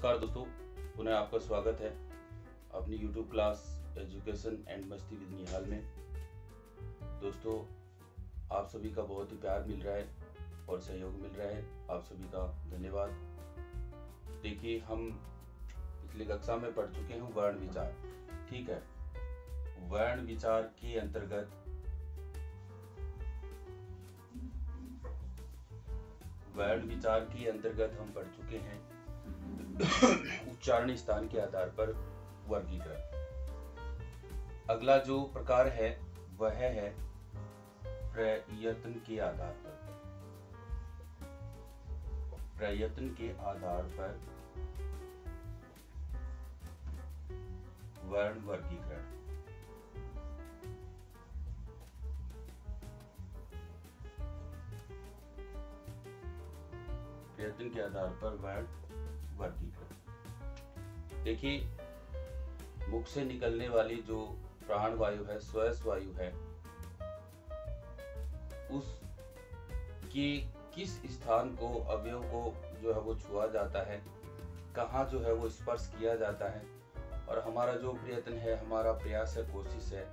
नमस्कार दोस्तों, पुनः आपका स्वागत है अपनी YouTube क्लास एजुकेशन एंड मस्ती विद निहाल में। दोस्तों, आप सभी का बहुत ही प्यार मिल रहा है और सहयोग मिल रहा है। आप सभी का धन्यवाद। देखिए, हम पिछली कक्षा में पढ़ चुके हैं वर्ण विचार। ठीक है, वर्ण विचार के अंतर्गत हम पढ़ चुके हैं उच्चारण स्थान के आधार पर वर्गीकरण। अगला जो प्रकार है वह है प्रयत्न के आधार पर। प्रयत्न के आधार पर वर्ण वर्गीकरण। प्रयत्न के आधार पर वर्ण वर्गीकरण। देखिए, मुख से निकलने वाली जो प्राण वायु है, श्वास वायु है, उसकी किस स्थान को, अवयव को जो है वो छुआ जाता है, कहाँ जो है वो स्पर्श किया जाता है, और हमारा जो प्रयत्न है, हमारा प्रयास है, कोशिश है,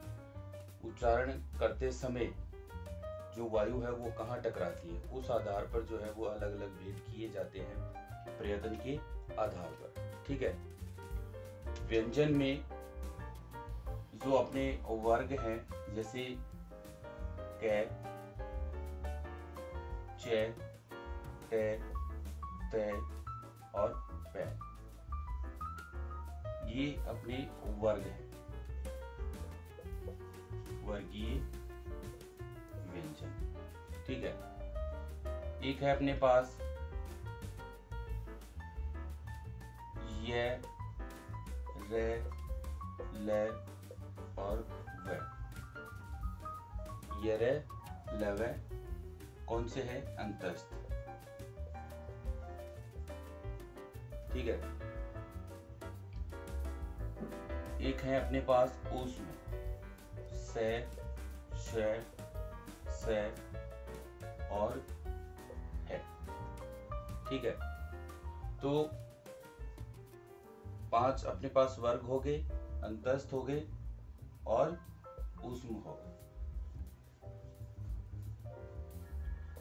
उच्चारण करते समय जो वायु है वो कहाँ टकराती है, उस आधार पर जो है वो अलग अलग भेद किए जाते हैं प्रयत्न के आधार पर। ठीक है, व्यंजन में जो अपने वर्ग हैं, जैसे क, च, ट, त और प, ये अपने वर्ग हैं, वर्गीय व्यंजन। ठीक है, एक है अपने पास य, रे, ल और व। ये रे, ल, व कौन से है? अंतस्थ। ठीक है, एक है अपने पास ऊष्म, से, श, से और है। ठीक है, तो 5 अपने पास वर्ग हो गए, अंतस्थ हो गए और ऊष्म हो गए।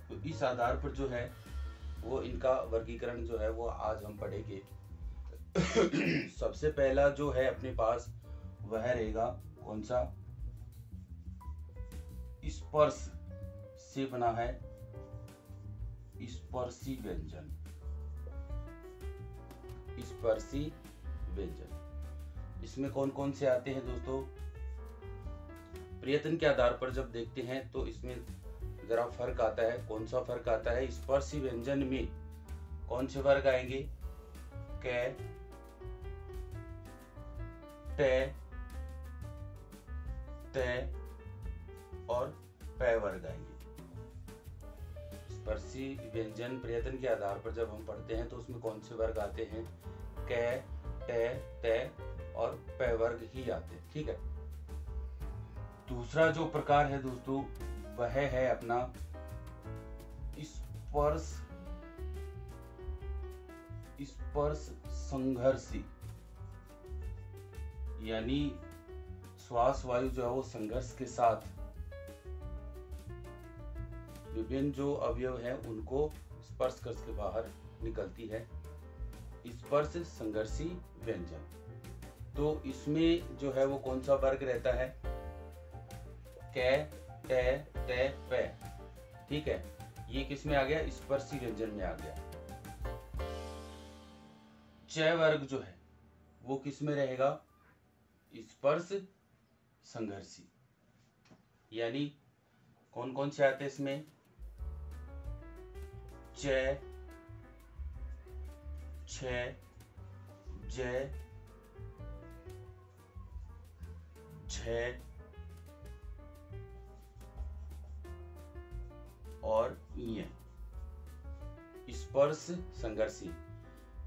तो इस आधार पर जो है वो इनका वर्गीकरण जो है वो आज हम पढ़ेंगे। सबसे पहला जो है अपने पास वह रहेगा कौन सा? स्पर्श से बना है स्पर्शी व्यंजन। स्पर्शी व्यंजन, इसमें कौन कौन से आते हैं दोस्तों? प्रयत्न के आधार पर जब देखते हैं तो इसमें जरा फर्क आता है। कौन सा फर्क आता है? स्पर्शी व्यंजन में कौन से वर्ग आएंगे? क, ट, त और प वर्ग आएंगे। स्पर्शी व्यंजन प्रयत्न के आधार पर जब हम पढ़ते हैं तो उसमें कौन से वर्ग आते हैं? क, ट, त और प वर्ग ही आते हैं। ठीक है, दूसरा जो प्रकार है दोस्तों वह है अपना स्पर्श संघर्षी, यानी श्वास वायु जो है वो संघर्ष के साथ विभिन्न जो अवयव हैं उनको स्पर्श करके बाहर निकलती है। स्पर्श संघर्षी व्यंजन, तो इसमें जो है वो कौन सा वर्ग रहता है? क, ट, त, प। ठीक है, ये किस में आ गया? स्पर्शी व्यंजन में आ गया। च वर्ग जो है वो किस में रहेगा? स्पर्श संघर्षी, यानी कौन कौन से आते हैं इसमें? च, छ, ज, झ और य। स्पर्श संघर्षी,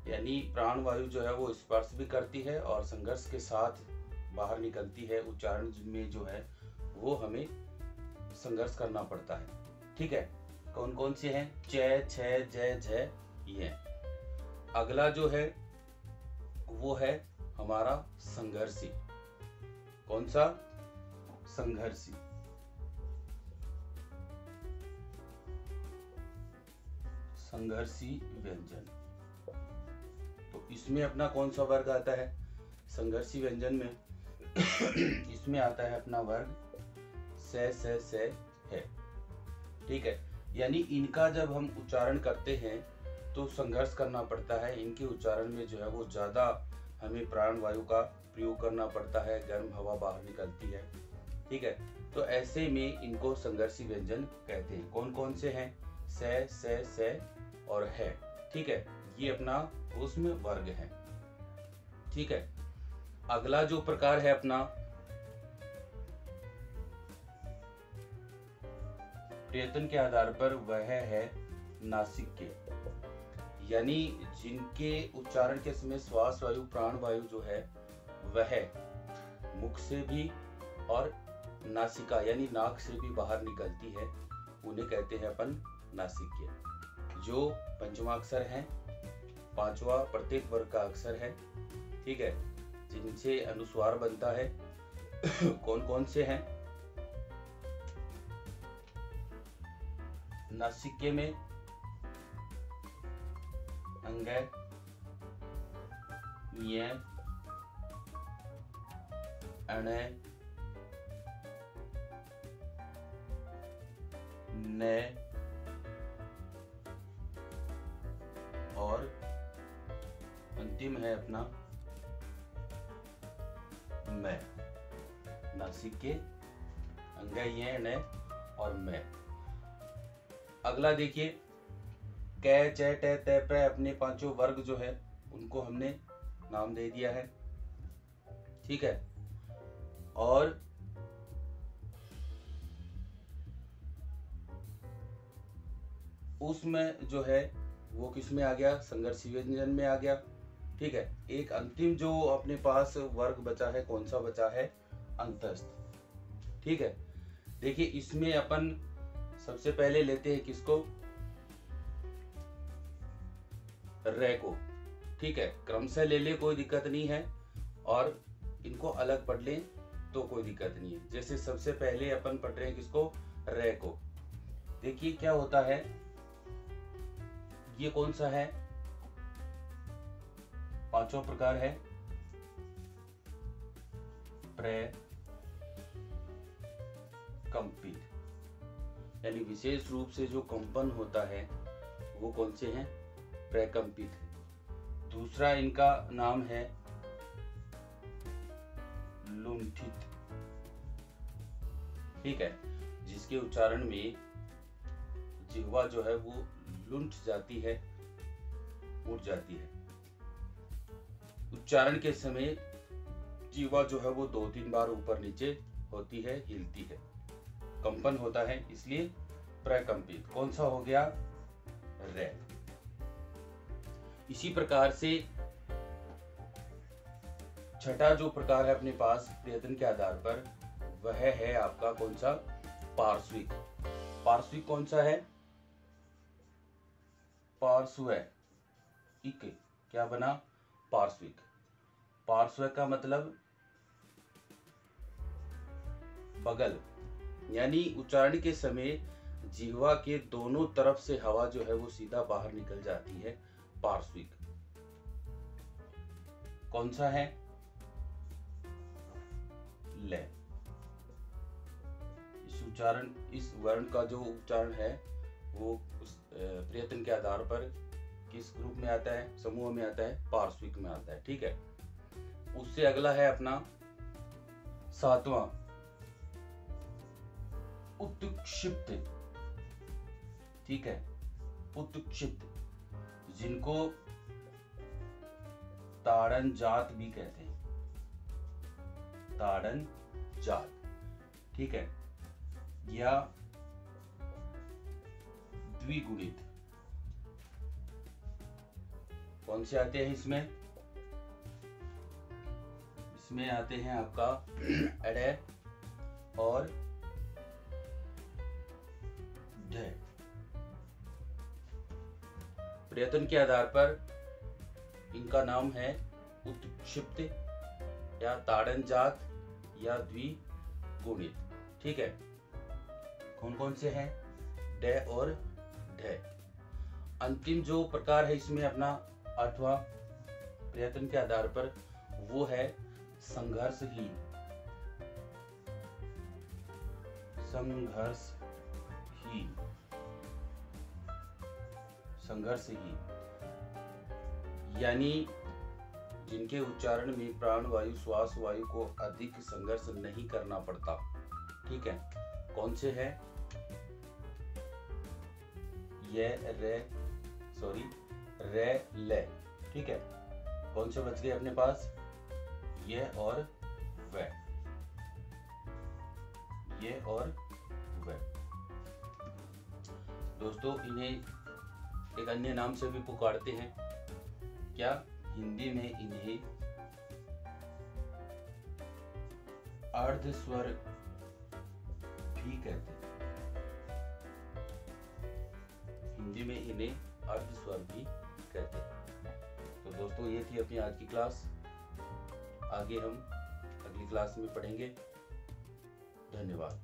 यानी प्राण वायु जो है वो स्पर्श भी करती है और संघर्ष के साथ बाहर निकलती है। उच्चारण में जो है वो हमें संघर्ष करना पड़ता है। ठीक है, कौन कौन से हैं? च, छ, ज, झ, ये। अगला जो है वो है हमारा संघर्षी। कौन सा? संघर्षी। संघर्षी व्यंजन। तो इसमें अपना कौन सा वर्ग आता है? संघर्षी व्यंजन में इसमें आता है अपना वर्ग से है। ठीक है, यानी इनका जब हम उच्चारण करते हैं तो संघर्ष करना पड़ता है। इनके उच्चारण में जो है वो ज्यादा हमें प्राण वायु का प्रयोग करना पड़ता है, गर्म हवा बाहर निकलती है। ठीक है, तो ऐसे में इनको संघर्षी व्यंजन कहते हैं। कौन कौन से हैं? से और है। ठीक है, ये अपना उसमें वर्ग है। ठीक है, अगला जो प्रकार है अपना प्रयत्न के आधार पर, वह है नासिक के, यानी जिनके उच्चारण के समय श्वास वायु प्राण वायु जो है वह मुख से भी और नासिका यानी नाक से भी बाहर निकलती है, उन्हें कहते हैं अपन नासिक्य। जो पंचमाक्षर हैं, पांचवा प्रत्येक वर्ग का अक्षर है। ठीक है, जिनसे अनुस्वार बनता है कौन कौन से हैं? नासिक्य में अंग, य, अण, न और अंतिम है अपना मैं। नासिक्य, अंग, य, न और मैं। अगला देखिए, क, च, ट, त, प, अपने पांचों वर्ग जो है उनको हमने नाम दे दिया है। ठीक है, और उसमें जो है वो किस में आ गया? संघर्षी व्यंजन में आ गया। ठीक है, एक अंतिम जो अपने पास वर्ग बचा है, कौन सा बचा है? अंतस्थ। ठीक है, देखिए इसमें अपन सबसे पहले लेते हैं किसको? रे को। ठीक है, क्रम से ले ले, कोई दिक्कत नहीं है, और इनको अलग पढ़ लें तो कोई दिक्कत नहीं है। जैसे सबसे पहले अपन पढ़ रहे हैं किसको? रे को। देखिए क्या होता है, ये कौन सा है? पांचवा प्रकार है प्रकंपित, यानी विशेष रूप से जो कंपन होता है वो कौन से हैं? प्रकंपित। दूसरा इनका नाम है लुंठित। ठीक है, जिसके उच्चारण में जिह्वा जो है वो लुंठ जाती है, उठ जाती है। उच्चारण के समय जिह्वा जो है वो 2-3 बार ऊपर नीचे होती है, हिलती है, कंपन होता है, इसलिए प्रकंपित। कौन सा हो गया? रे। इसी प्रकार से छठा जो प्रकार है अपने पास प्रयत्न के आधार पर, वह है आपका कौन सा? पार्श्विक। पार्श्विक कौन सा है? पार्श्व। इक क्या बना? पार्श्विक। पार्श्व का मतलब बगल, यानी उच्चारण के समय जिह्वा के दोनों तरफ से हवा जो है वो सीधा बाहर निकल जाती है, पार्श्विक। कौन सा है? ले। इस वर्ण का जो उच्चारण है वो उस प्रयत्न के आधार पर किस ग्रुप में आता है? समूह में आता है, पार्श्विक में आता है। ठीक है, उससे अगला है अपना सातवां उत्क्षिप्त। ठीक है, उत्क्षिप्त, जिनको ताड़न जात भी कहते हैं, ताड़न जात। ठीक है, या द्विगुणित। कौन से आते हैं इसमें? इसमें आते हैं आपका अड़े और ढ। प्रयत्न के आधार पर इनका नाम है उत्क्षिप्त। क्षिप्त या ताड़न जात या द्विगुणित। ठीक है, कौन कौन से हैं? ड और ढ। अंतिम जो प्रकार है इसमें अपना 8वां प्रयत्न के आधार पर, वो है संघर्षहीन। संघर्षहीन, संघर्षहीन यानी जिनके उच्चारण में प्राण वायु श्वास वायु को अधिक संघर्ष नहीं करना पड़ता। ठीक है, कौन से है? रे ले। ठीक है, कौन से बच गए अपने पास? ये और वे, ये और वे। दोस्तों, इन्हें एक अन्य नाम से भी पुकारते हैं। क्या? हिंदी में इन्हें अर्ध स्वर भी कहते हैं। हिंदी में इन्हें अर्ध स्वर भी कहते हैं। तो दोस्तों, ये थी अपनी आज की क्लास। आगे हम अगली क्लास में पढ़ेंगे। धन्यवाद।